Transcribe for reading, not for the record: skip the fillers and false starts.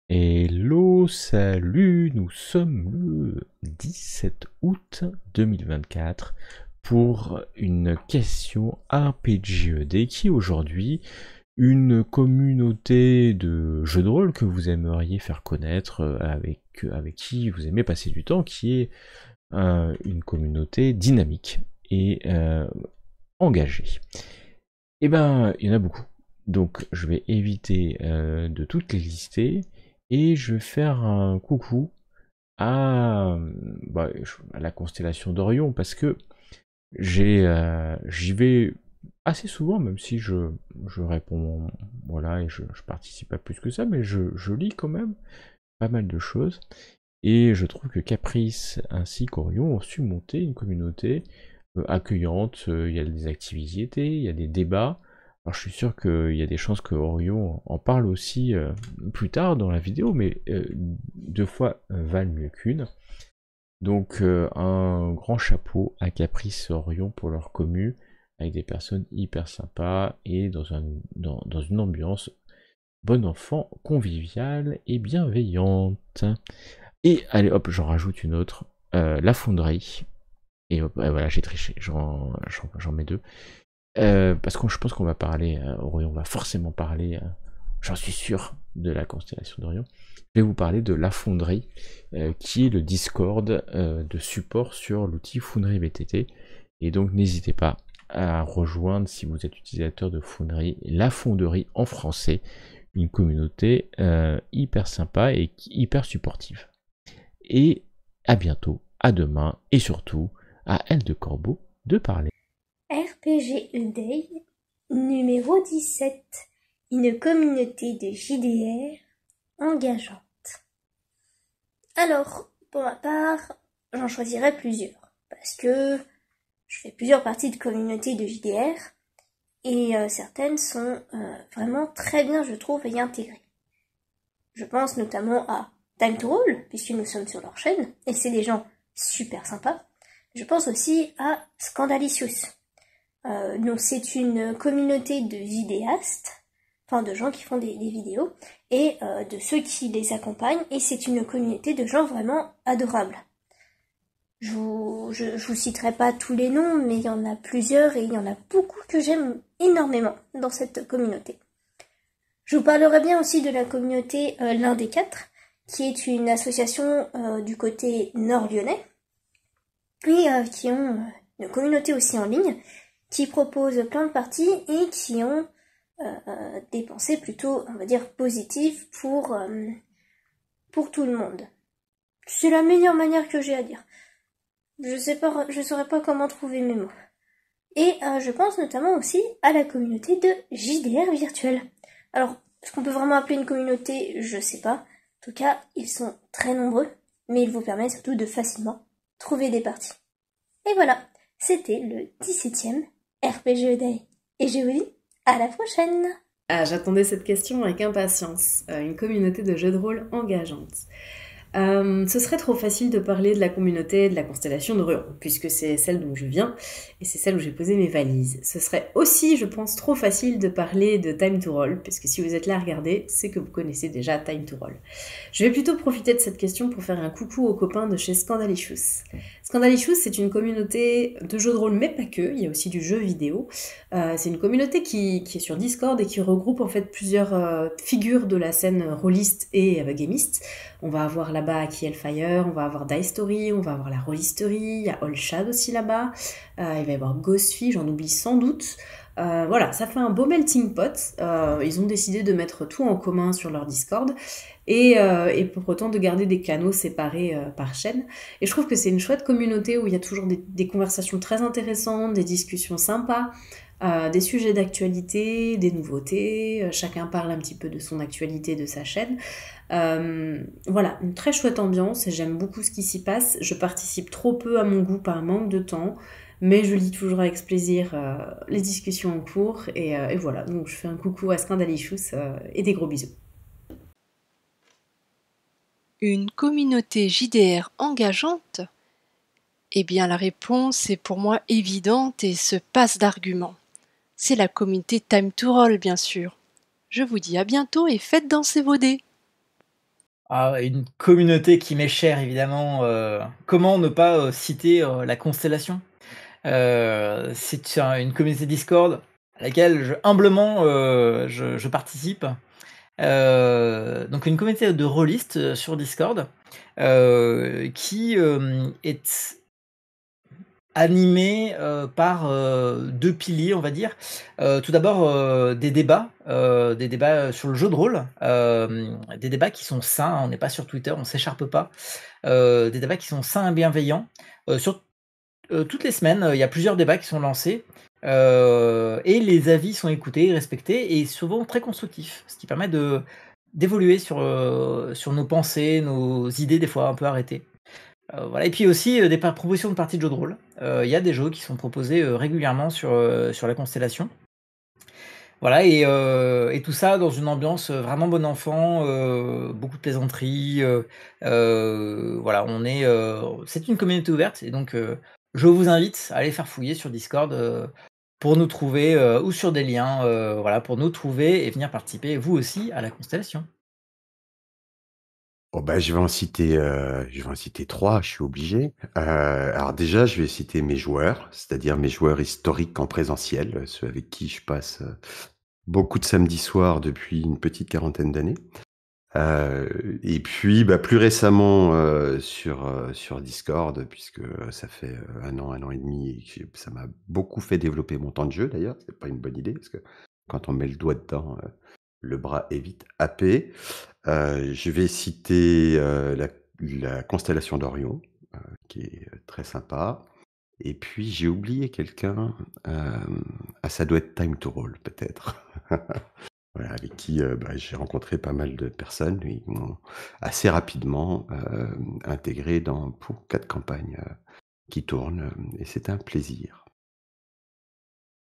Hello, salut, nous sommes le 17 août 2024 pour une question RPGED qui est aujourd'hui une communauté de jeux de rôle que vous aimeriez faire connaître, avec qui vous aimez passer du temps, qui est une communauté dynamique et engagée. Eh ben, il y en a beaucoup, donc je vais éviter de toutes les lister. Et je vais faire un coucou à, à la constellation d'Orion parce que j'y vais assez souvent, même si je réponds, voilà, et je participe pas plus que ça, mais je lis quand même pas mal de choses. Et je trouve que Caprice ainsi qu'Orion ont su monter une communauté accueillante. Il y a des activités, il y a des débats. Alors je suis sûr qu'il y a des chances que Orion en parle aussi plus tard dans la vidéo, mais deux fois valent mieux qu'une. Donc un grand chapeau à Caprice et Orion pour leur commu, avec des personnes hyper sympas et dans une ambiance bon enfant, conviviale et bienveillante. Et allez hop, j'en rajoute une autre, la fonderie. Et hop, voilà, j'ai triché, j'en mets deux. Parce que je pense qu'on va parler, Orion va forcément parler, j'en suis sûr, de la constellation d'Orion. Je vais vous parler de la fonderie, qui est le Discord de support sur l'outil Foundry BTT. Et donc n'hésitez pas à rejoindre, si vous êtes utilisateur de Foundry, la fonderie en français, une communauté hyper sympa et hyper supportive. Et à bientôt, à demain, et surtout à Elle de Corbeau de parler. RPG numéro 17, une communauté de JDR engageante. Alors, pour ma part, j'en choisirai plusieurs, parce que je fais plusieurs parties de communautés de JDR, et certaines sont vraiment très bien, je trouve, et intégrées. Je pense notamment à Time to Roll, puisque nous sommes sur leur chaîne, et c'est des gens super sympas. Je pense aussi à Scandalicious. Donc c'est une communauté de vidéastes, enfin de gens qui font des vidéos, et de ceux qui les accompagnent, et c'est une communauté de gens vraiment adorables. Je vous citerai pas tous les noms, mais il y en a plusieurs, et il y en a beaucoup que j'aime énormément dans cette communauté. Je vous parlerai bien aussi de la communauté L'un des Quatre, qui est une association du côté nord-lyonnais, et qui ont une communauté aussi en ligne, qui proposent plein de parties et qui ont des pensées plutôt, on va dire, positives pour tout le monde. C'est la meilleure manière que j'ai à dire. Je saurais pas comment trouver mes mots. Et je pense notamment aussi à la communauté de JDR virtuel. Alors, est-ce qu'on peut vraiment appeler une communauté? Je sais pas. En tout cas, ils sont très nombreux, mais ils vous permettent surtout de facilement trouver des parties. Et voilà, c'était le 17e RPG Day. Et je vous dis à la prochaine. Ah, j'attendais cette question avec impatience. Une communauté de jeux de rôle engageante. Ce serait trop facile de parler de la communauté de la constellation d'Orion, puisque c'est celle dont je viens, et c'est celle où j'ai posé mes valises. Ce serait aussi, je pense, trop facile de parler de Time to Roll, puisque si vous êtes là à regarder, c'est que vous connaissez déjà Time to Roll. Je vais plutôt profiter de cette question pour faire un coucou aux copains de chez Scandalicious. Scandalicious, c'est une communauté de jeux de rôle, mais pas que, il y a aussi du jeu vidéo. C'est une communauté qui est sur Discord et qui regroupe en fait plusieurs figures de la scène rôliste et gamiste. On va avoir là-bas Aki Hellfire, on va avoir Dice Story, on va avoir la Rollisterie, il y a All Shad aussi là-bas, il va y avoir Ghostfy, j'en oublie sans doute. Voilà, ça fait un beau melting pot. Ils ont décidé de mettre tout en commun sur leur Discord et pour autant de garder des canaux séparés par chaîne. Et je trouve que c'est une chouette communauté où il y a toujours des conversations très intéressantes, des discussions sympas, des sujets d'actualité, des nouveautés, chacun parle un petit peu de son actualité, de sa chaîne. Voilà, une très chouette ambiance et j'aime beaucoup ce qui s'y passe. Je participe trop peu à mon goût par manque de temps, mais je lis toujours avec plaisir les discussions en cours et voilà, donc je fais un coucou à Scandalicious et des gros bisous. Une communauté JDR engageante? Eh bien la réponse est pour moi évidente et se passe d'arguments. C'est la communauté Time to Roll bien sûr. Je vous dis à bientôt et faites danser vos dés. Ah, une communauté qui m'est chère évidemment, comment ne pas, citer, la Constellation? C'est une communauté Discord à laquelle humblement, je participe. Donc une communauté de rôlistes, sur Discord, qui, est animée, par, 2 piliers, on va dire. Tout d'abord, des débats, sur le jeu de rôle, des débats qui sont sains, on n'est pas sur Twitter, on s'écharpe pas. Des débats qui sont sains et bienveillants. Sur toutes les semaines, il y a plusieurs débats qui sont lancés, et les avis sont écoutés, respectés et souvent très constructifs. Ce qui permet d'évoluer sur nos pensées, nos idées des fois un peu arrêtées. Voilà et puis aussi, des propositions de parties de jeux de rôle. Il y a des jeux qui sont proposés, régulièrement sur la Constellation. Voilà et tout ça dans une ambiance, vraiment bon enfant, beaucoup de plaisanteries, voilà, c'est une communauté ouverte et donc je vous invite à aller faire fouiller sur Discord, pour nous trouver, ou sur des liens, voilà, pour nous trouver et venir participer vous aussi à la Constellation. Oh bah, je vais en citer 3, je suis obligé. Alors déjà, je vais citer mes joueurs, c'est-à-dire mes joueurs historiques en présentiel, ceux avec qui je passe, beaucoup de samedis soirs depuis une petite quarantaine d'années. Et puis, bah, plus récemment, sur Discord puisque, ça fait, 1 an et demi et que ça m'a beaucoup fait développer mon temps de jeu d'ailleurs. C'est pas une bonne idée parce que quand on met le doigt dedans, le bras est vite happé. Je vais citer, la constellation d'Orion, qui est, très sympa. Et puis j'ai oublié quelqu'un, ça doit être Time to Roll peut-être. Voilà, avec qui, bah, j'ai rencontré pas mal de personnes et ils m'ont assez rapidement, intégré pour 4 campagnes, qui tournent, et c'est un plaisir.